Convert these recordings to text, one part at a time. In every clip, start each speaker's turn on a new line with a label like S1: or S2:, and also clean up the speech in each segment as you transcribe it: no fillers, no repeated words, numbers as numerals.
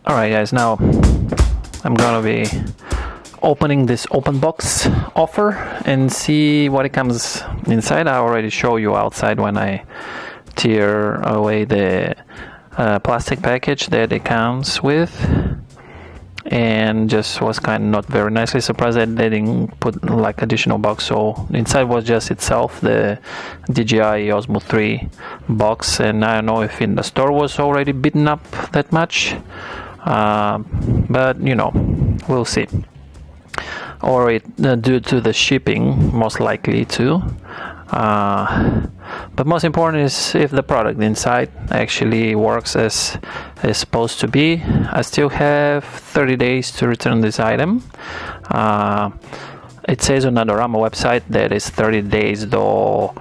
S1: Alright guys, now I'm gonna be opening this open box offer and see what it comes inside. I already show you outside when I tear away the plastic package that it comes with, and just was kind of not very nicely surprised that they didn't put like additional box. So inside was just itself the DJI Osmo 3 box, and I don't know if in the store was already beaten up that much, but you know, we'll see. Or it due to the shipping, most likely too. But most important is if the product inside actually works as it's supposed to be. I still have 30 days to return this item. It says on Adorama website that it's 30 days though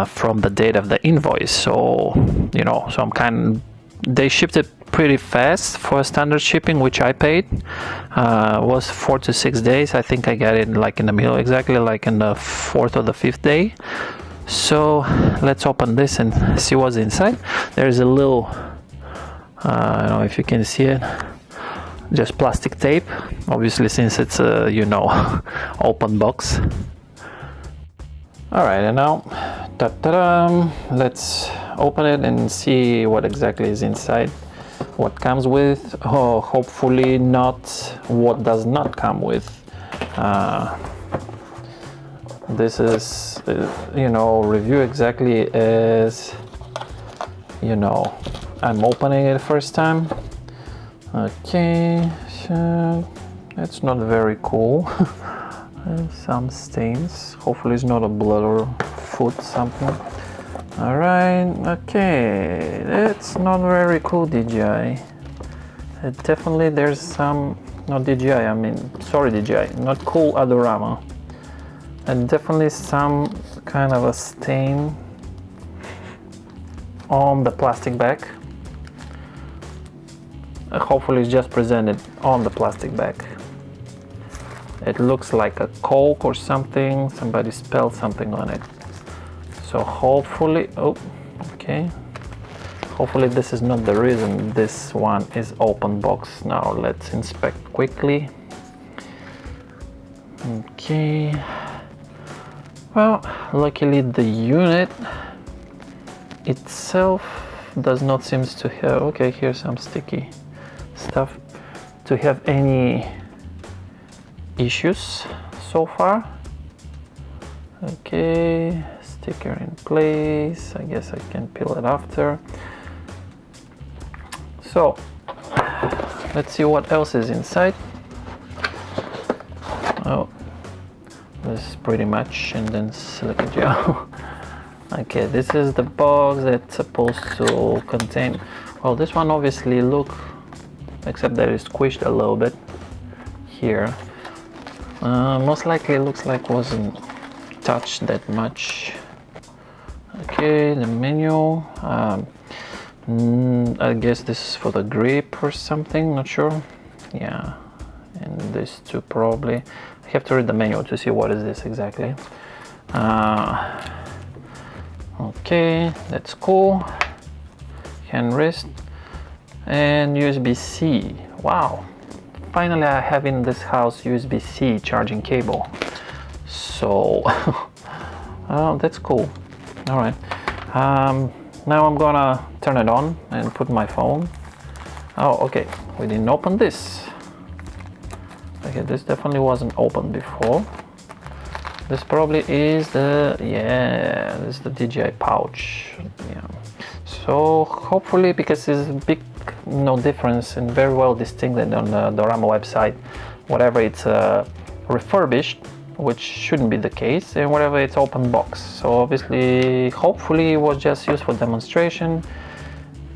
S1: from the date of the invoice. So you know, so they shipped it pretty fast for standard shipping, which I paid. Was 4 to 6 days. I think I got it like in the middle, exactly like in the 4th or the 5th day. So let's open this and see what's inside. There's a little I don't know if you can see it, just plastic tape, obviously, since it's a you know open box. Alright, and now let's open it and see what exactly is inside, what comes with. Oh, hopefully not what does not come with. This is you know, review exactly as you know I'm opening it first time. Okay, so it's not very cool. Some stains, hopefully it's not a blood or foot something. Alright, okay, that's not very cool, DJI. Definitely there's some, not DJI, I mean, sorry DJI, not cool, Adorama. And definitely some kind of a stain on the plastic bag. Hopefully it's just presented on the plastic bag. It looks like a Coke or something, somebody spelled something on it. So hopefully, oh, okay. Hopefully this is not the reason this one is open box. Now let's inspect quickly. Okay. Well, luckily the unit itself does not seem to have, okay, here's some sticky stuff, to have any issues so far. Okay, sticker in place. I guess I can peel it after. So let's see what else is inside. Oh, this is pretty much, and then silica gel. Okay, this is the box that's supposed to contain, well, this one obviously look, except that it's squished a little bit here. Most likely it looks like wasn't touched that much. Okay, the menu. I guess this is for the grip or something, not sure. Yeah, and this too probably. I have to read the manual to see what is this exactly. Okay, that's cool. Hand wrist and USB-C. Wow, finally I have in this house USB-C charging cable. So oh, that's cool. All right, now I'm gonna turn it on and put my phone. Oh, okay, we didn't open this. Okay, this definitely wasn't opened before. This probably is the, yeah, this is the DJI pouch. Yeah. So hopefully, because it's a big no difference and very well distincted on the Adorama website, whatever it's refurbished, which shouldn't be the case, and whatever it's open box. So obviously, hopefully it was just used for demonstration,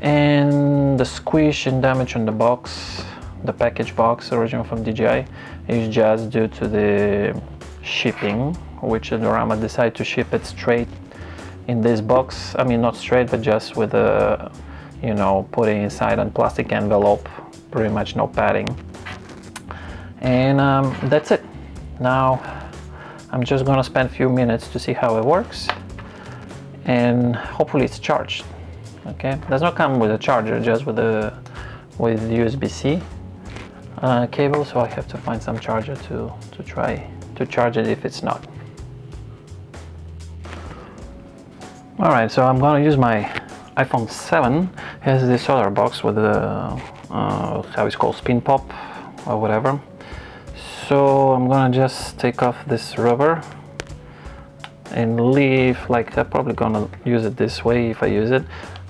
S1: and the squish and damage on the box, the package box original from DJI, is just due to the shipping, which Adorama decided to ship it straight in this box. I mean, not straight, but just with a, you know, putting inside a plastic envelope, pretty much no padding. And that's it. Now I'm just gonna spend a few minutes to see how it works, and hopefully it's charged. Okay, does not come with a charger, just with the with USB-C cable, so I have to find some charger to try to charge it if it's not. Alright, so I'm gonna use my iPhone 7. It has this solar box with a how it's called, spin pop or whatever. So I'm gonna just take off this rubber and leave, like, I'm probably gonna use it this way if I use it.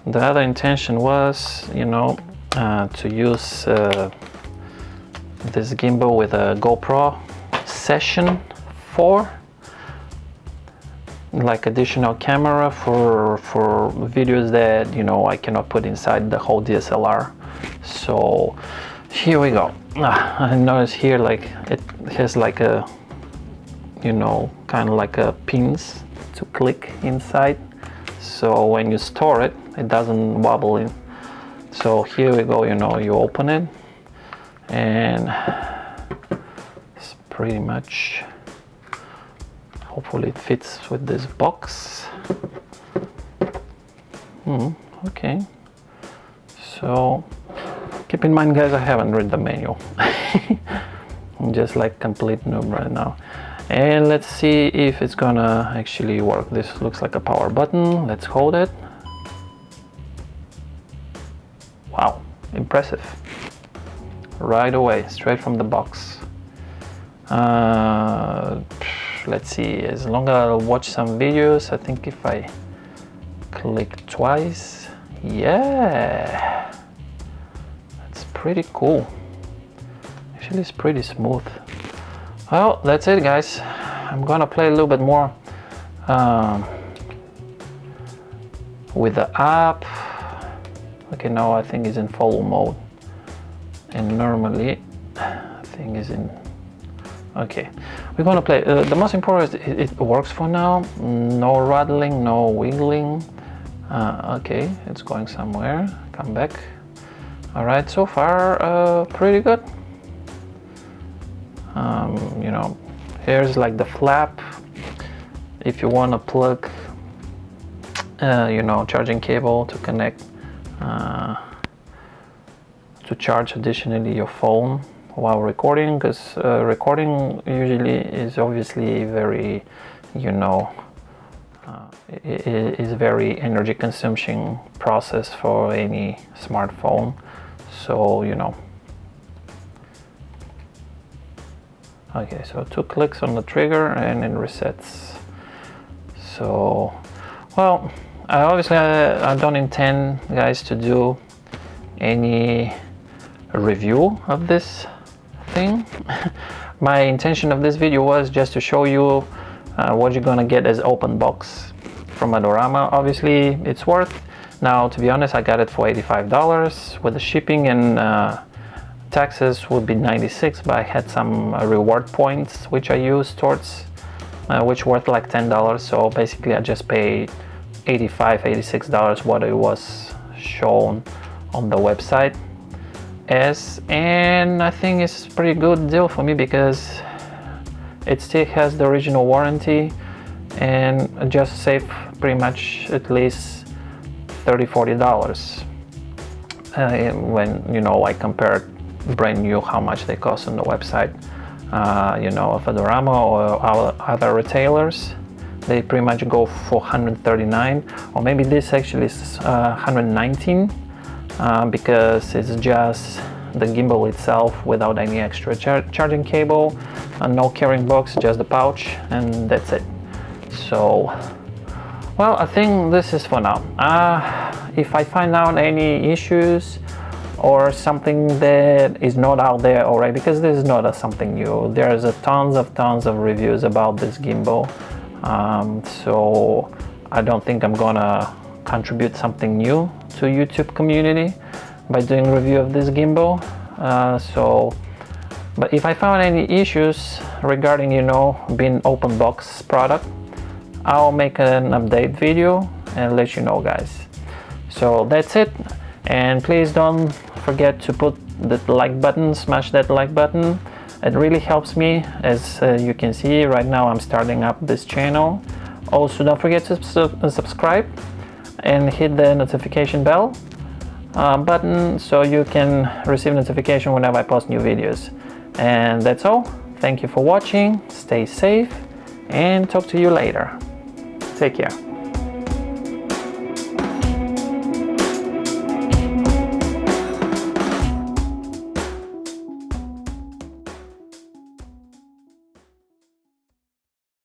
S1: The other intention was, you know, to use this gimbal with a GoPro Session 4, like additional camera for videos that, you know, I cannot put inside the whole DSLR. So here we go. I notice here, like, it has like a, you know, kind of like a pins to click inside, so when you store it, it doesn't wobble in. So here we go, you know, you open it and it's pretty much, hopefully it fits with this box. Okay, so keep in mind, guys, I haven't read the manual. I'm just like complete noob right now. And let's see if it's gonna actually work. This looks like a power button. Let's hold it. Wow, impressive. Right away, straight from the box. Let's see, as long as I'll watch some videos, I think if I click twice, yeah, that's pretty cool. Actually, it's pretty smooth. Well, that's it, guys. I'm gonna play a little bit more with the app. Okay, now I think it's in follow mode, and normally I think it's in. Okay, we're gonna play. The most important is it works for now. No rattling, no wiggling. Okay, it's going somewhere. Come back. All right, so far pretty good. You know, here's like the flap. If you want to plug, you know, charging cable to connect to charge additionally your phone while recording, because recording usually is obviously very, you know, is very energy consuming process for any smartphone. So, you know. Okay, so 2 clicks on the trigger and it resets. So, well, obviously I don't intend, guys, to do any review of this thing. My intention of this video was just to show you what you're gonna get as open box from Adorama. Obviously it's worth. Now, to be honest, I got it for $85 with the shipping and taxes would be 96, but I had some reward points which I used towards which worth like $10. So basically I just paid $85, $86 what it was shown on the website as, and I think it's a pretty good deal for me because it still has the original warranty and I just saved pretty much at least $30-40 when, you know, I compared brand new how much they cost on the website, you know, of Adorama or other retailers. They pretty much go for 139, or maybe this actually is 119 because it's just the gimbal itself without any extra charging cable, no carrying box, just the pouch, and that's it. So, well, I think this is for now. If I find out any issues or something that is not out there already, because this is not something new, there's tons of reviews about this gimbal, so I don't think I'm gonna contribute something new to YouTube community by doing review of this gimbal. But if I found any issues regarding, you know, being open box product, I'll make an update video and let you know, guys. So that's it, and please don't forget to put the like button, smash that like button. It really helps me. As you can see right now, I'm starting up this channel. Also, don't forget to subscribe and hit the notification bell button so you can receive notification whenever I post new videos. And that's all. Thank you for watching, stay safe, and talk to you later. Take care.